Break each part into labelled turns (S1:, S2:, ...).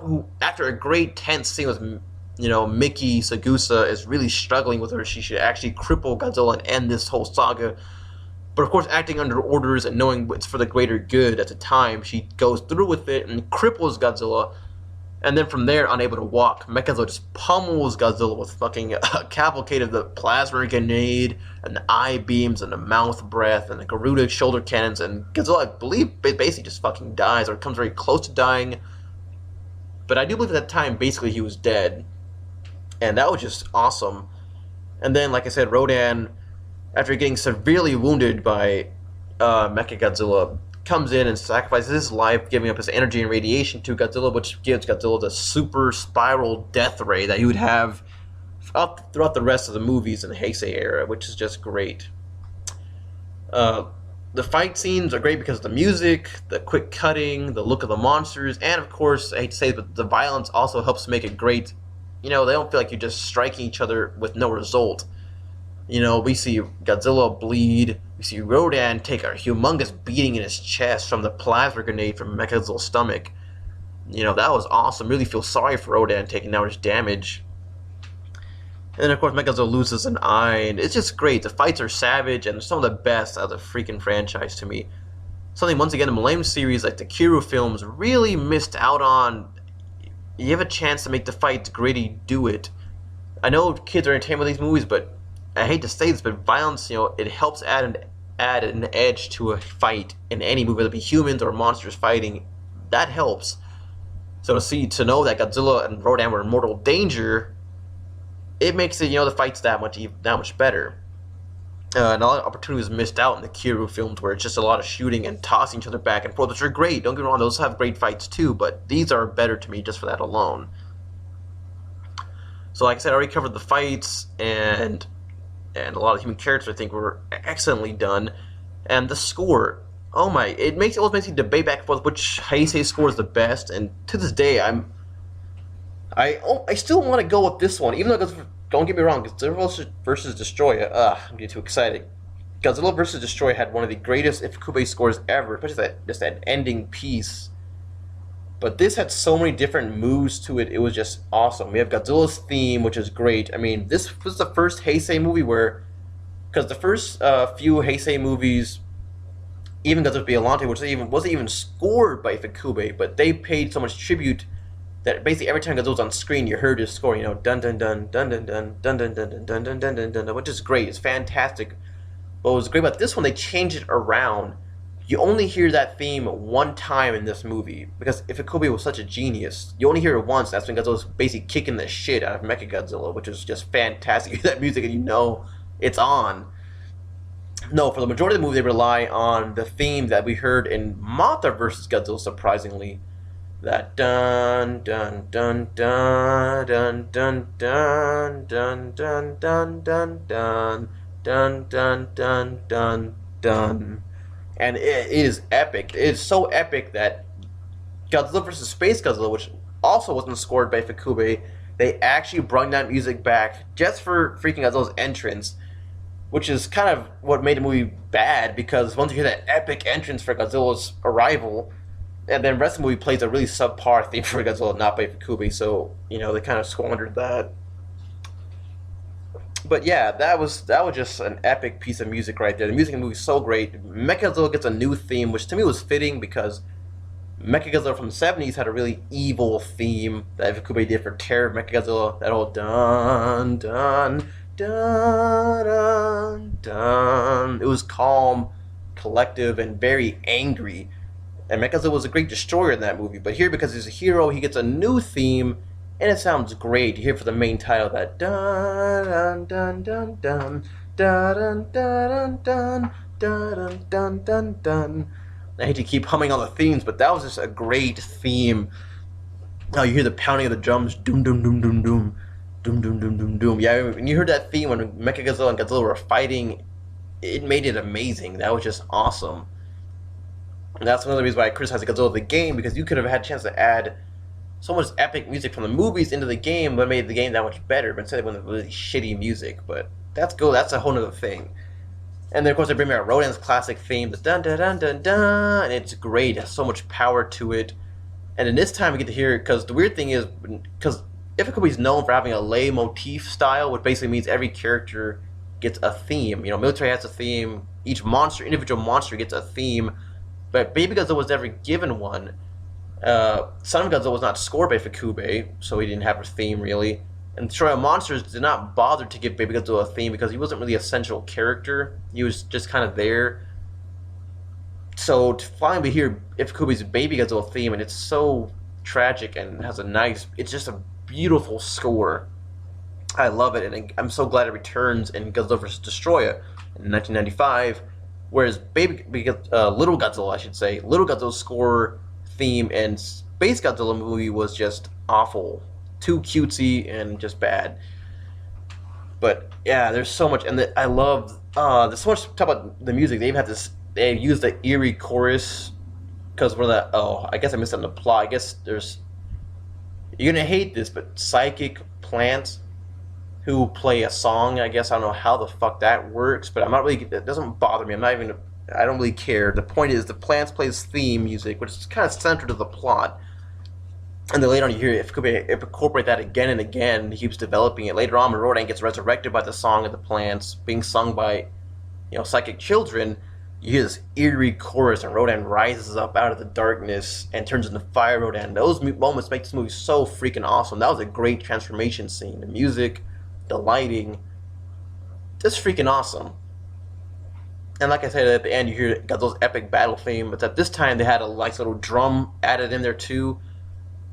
S1: who, after a great tense scene with, Miki Sagusa is really struggling with her, she should actually cripple Godzilla and end this whole saga. But of course, acting under orders and knowing it's for the greater good at the time, she goes through with it and cripples Godzilla. And then from there, unable to walk, MechaGodzilla just pummels Godzilla with fucking a cavalcade of the plasma grenade and the eye beams and the mouth breath and the Garuda shoulder cannons. And Godzilla, I believe, basically just fucking dies or comes very close to dying. But I do believe at that time, basically, he was dead. And that was just awesome. And then, like I said, Rodan, after getting severely wounded by MechaGodzilla, comes in and sacrifices his life, giving up his energy and radiation to Godzilla, which gives Godzilla the super spiral death ray that he would have throughout the rest of the movies in the Heisei era, which is just great. The fight scenes are great because of the music, the quick cutting, the look of the monsters, and of course, I hate to say it, but the violence also helps make it great. They don't feel like you're just striking each other with no result. We see Godzilla bleed. We see Rodan take a humongous beating in his chest from the plasma grenade from MechaGodzilla's stomach. That was awesome. Really feel sorry for Rodan taking that much damage. And then, of course, MechaGodzilla loses an eye, and it's just great. The fights are savage, and some of the best out of the freaking franchise to me. Something, once again, the Millennium series, like the Kiryu films, really missed out on. You have a chance to make the fights gritty, do it. I know kids are entertained with these movies, but I hate to say this, but violence, it helps add an edge to a fight in any movie, whether it be humans or monsters fighting. That helps. So to know that Godzilla and Rodan were in mortal danger, it makes it, the fights that much better. And a lot of opportunities missed out in the Kiryu films, where it's just a lot of shooting and tossing each other back and forth, which are great. Don't get me wrong; those have great fights too, but these are better to me just for that alone. So, like I said, I already covered the fights and a lot of human characters, I think, were excellently done. And the score, it always makes you debate back and forth which Heisei score is the best. And to this day, I still want to go with this one, even though don't get me wrong, Godzilla vs. Destroyer. I'm getting too excited. Godzilla vs. Destroyer had one of the greatest Ifukube scores ever, especially that ending piece. But this had so many different moves to it. It was just awesome. We have Godzilla's theme, which is great. I mean, this was the first Heisei movie because the first few Heisei movies, even Godzilla Biollante, which wasn't even scored by Ifukube, but they paid so much tribute that basically every time Godzilla was on screen, you heard his score. Dun dun dun dun dun dun dun dun dun dun dun dun dun dun dun, which is great. It's fantastic. But what was great about this one, they changed it around. You only hear that theme one time in this movie, because Ifukube was such a genius. You only hear it once, that's when Godzilla's basically kicking the shit out of MechaGodzilla, which is just fantastic. You hear that music and it's on. No, for the majority of the movie, they rely on the theme that we heard in Mothra vs. Godzilla, surprisingly. That dun dun dun dun dun dun dun dun dun dun dun dun dun dun dun dun dun. And it is epic. It is so epic that Godzilla vs. Space Godzilla, which also wasn't scored by Ifukube, they actually brought that music back just for freaking Godzilla's entrance, which is kind of what made the movie bad, because once you hear that epic entrance for Godzilla's arrival, and then the rest of the movie plays a really subpar theme for Godzilla, not by Ifukube, so, they kind of squandered that. But yeah, that was just an epic piece of music right there. The music in the movie is so great. MechaGodzilla gets a new theme, which to me was fitting, because MechaGodzilla from the 70s had a really evil theme that Ifukube did for Terror of MechaGodzilla. That whole dun dun dun dun dun. It was calm, collective, and very angry. And MechaGodzilla was a great destroyer in that movie. But here, because he's a hero, he gets a new theme. And it sounds great. You hear for the main title that dun dun dun dun dun dun dun dun dun dun dun dun. I hate to keep humming all the themes, but that was just a great theme. Now you hear the pounding of the drums, doom doom doom doom doom, doom doom doom doom doom. Yeah, when you heard that theme when MechaGodzilla and Godzilla were fighting, it made it amazing. That was just awesome. And that's one of the reasons why I criticize Godzilla the game, because you could have had a chance to add so much epic music from the movies into the game that made the game that much better, but instead they went with really shitty music. But that's a whole other thing. And then of course they bring out Rodan's classic theme, the dun dun dun dun dun, and it's great. It has so much power to it. And then this time we get to hear it, because the weird thing is, because Ifukube is known for having a lei motif style, which basically means every character gets a theme. You know, military has a theme. Each monster, individual monster, gets a theme. But Baby Godzilla was never given one. Son of Godzilla was not scored by Ifukube, so he didn't have a theme really. And Destroy All Monsters did not bother to give Baby Godzilla a theme because he wasn't really a central character. He was just kind of there. So to finally hear Ifukube's Baby Godzilla theme, and it's so tragic and has a nice, it's just a beautiful score. I love it, and I'm so glad it returns in Godzilla vs. Destroyer in 1995. Whereas Little Godzilla, I should say, Little Godzilla's score theme and Space Godzilla movie was just awful, too cutesy and just bad. But yeah, there's so much, and I love. There's so much to talk about the music. They even have this. They use the eerie chorus because one of the. Oh, I guess I missed it in the plot. I guess there's. You're gonna hate this, but psychic plants who play a song. I guess I don't know how the fuck that works, but I'm not really. It doesn't bother me. I'm not even. I don't really care. The point is, the plants plays theme music, which is kind of central to the plot. And then later on, you hear if incorporate that again and again. He keeps developing it. Later on, when Rodan gets resurrected by the song of the plants being sung by, psychic children, you hear this eerie chorus, and Rodan rises up out of the darkness and turns into Fire Rodan. Those moments make this movie so freaking awesome. That was a great transformation scene. The music, the lighting, just freaking awesome. And like I said, at the end, you hear Godzilla's epic battle theme, but at this time, they had a nice little drum added in there too.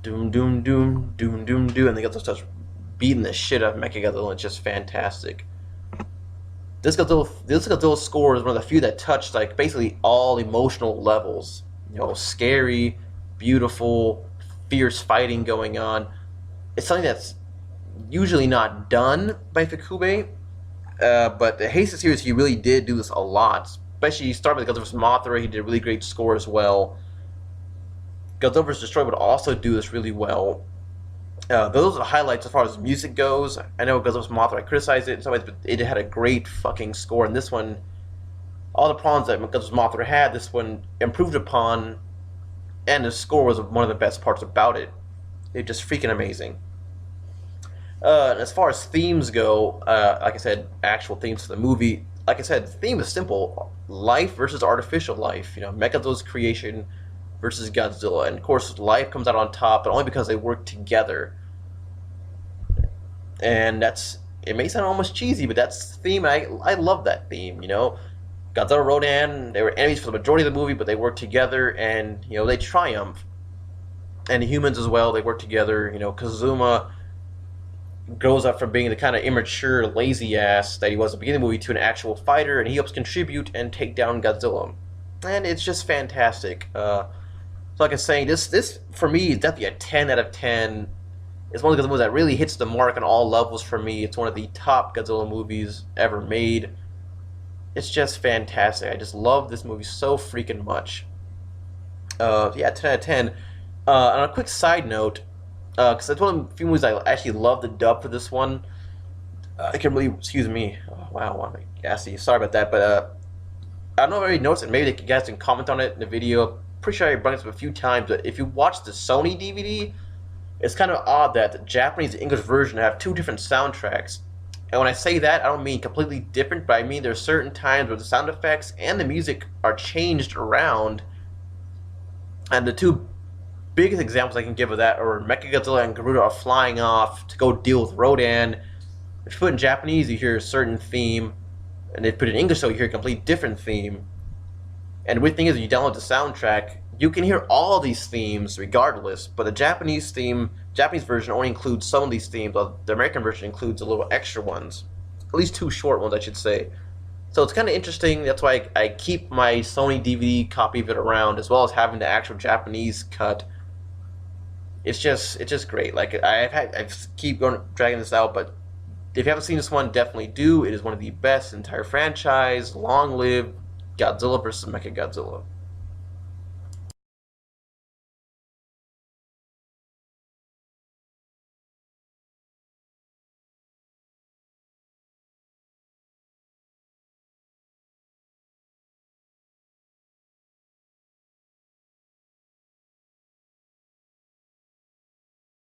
S1: Doom, doom, doom, doom, doom, doom, and the Godzilla starts beating the shit out of MechaGodzilla, and it's just fantastic. This Godzilla score is one of the few that touched like basically all emotional levels. Scary, beautiful, fierce fighting going on. It's something that's usually not done by Ifukube, but the Heisei series, he really did do this a lot. Especially, he started with Godzilla vs. Mothra, he did a really great score as well. Godzilla vs. Destroy would also do this really well. Those are the highlights as far as music goes. I know Godzilla vs. Mothra, I criticized it in some ways, but it had a great fucking score. And this one, all the problems that Godzilla vs. Mothra had, this one improved upon, and the score was one of the best parts about it. It's just freaking amazing. As far as themes go, like I said, actual themes for the movie, like I said, the theme is simple. Life versus artificial life. MechaGodzilla's creation versus Godzilla. And of course, life comes out on top, but only because they work together. And it may sound almost cheesy, but that's the theme. I love that theme, Godzilla, Rodan, they were enemies for the majority of the movie, but they worked together, and, they triumph. And the humans as well, they work together. Kazuma grows up from being the kind of immature, lazy ass that he was at the beginning of the movie to an actual fighter, and he helps contribute and take down Godzilla. And it's just fantastic. So like I was saying, this for me is definitely a 10 out of 10. It's one of the Godzilla movies that really hits the mark on all levels for me. It's one of the top Godzilla movies ever made. It's just fantastic. I just love this movie so freaking much. 10 out of 10. On a quick side note, because it's one of the few movies I actually love the dub for this one. I can really, excuse me. Oh, wow, I'm gassy. Sorry about that, but I don't know if I already noticed it. Maybe you guys can comment on it in the video. Pretty sure I brought this up a few times, but if you watch the Sony DVD, it's kind of odd that the Japanese and English version have two different soundtracks. And when I say that, I don't mean completely different, but I mean there's certain times where the sound effects and the music are changed around. And the two biggest examples I can give of that are MechaGodzilla and Garuda are flying off to go deal with Rodan. If you put it in Japanese, you hear a certain theme, and if you put it in English, so you hear a completely different theme. And the weird thing is, when you download the soundtrack, you can hear all these themes regardless, but the Japanese version only includes some of these themes, while the American version includes a little extra ones. At least two short ones, I should say. So it's kind of interesting. That's why I keep my Sony DVD copy of it around, as well as having the actual Japanese cut. It's just great. Like I keep dragging this out, but if you haven't seen this one, definitely do. It is one of the best in the entire franchise. Long live Godzilla vs. MechaGodzilla.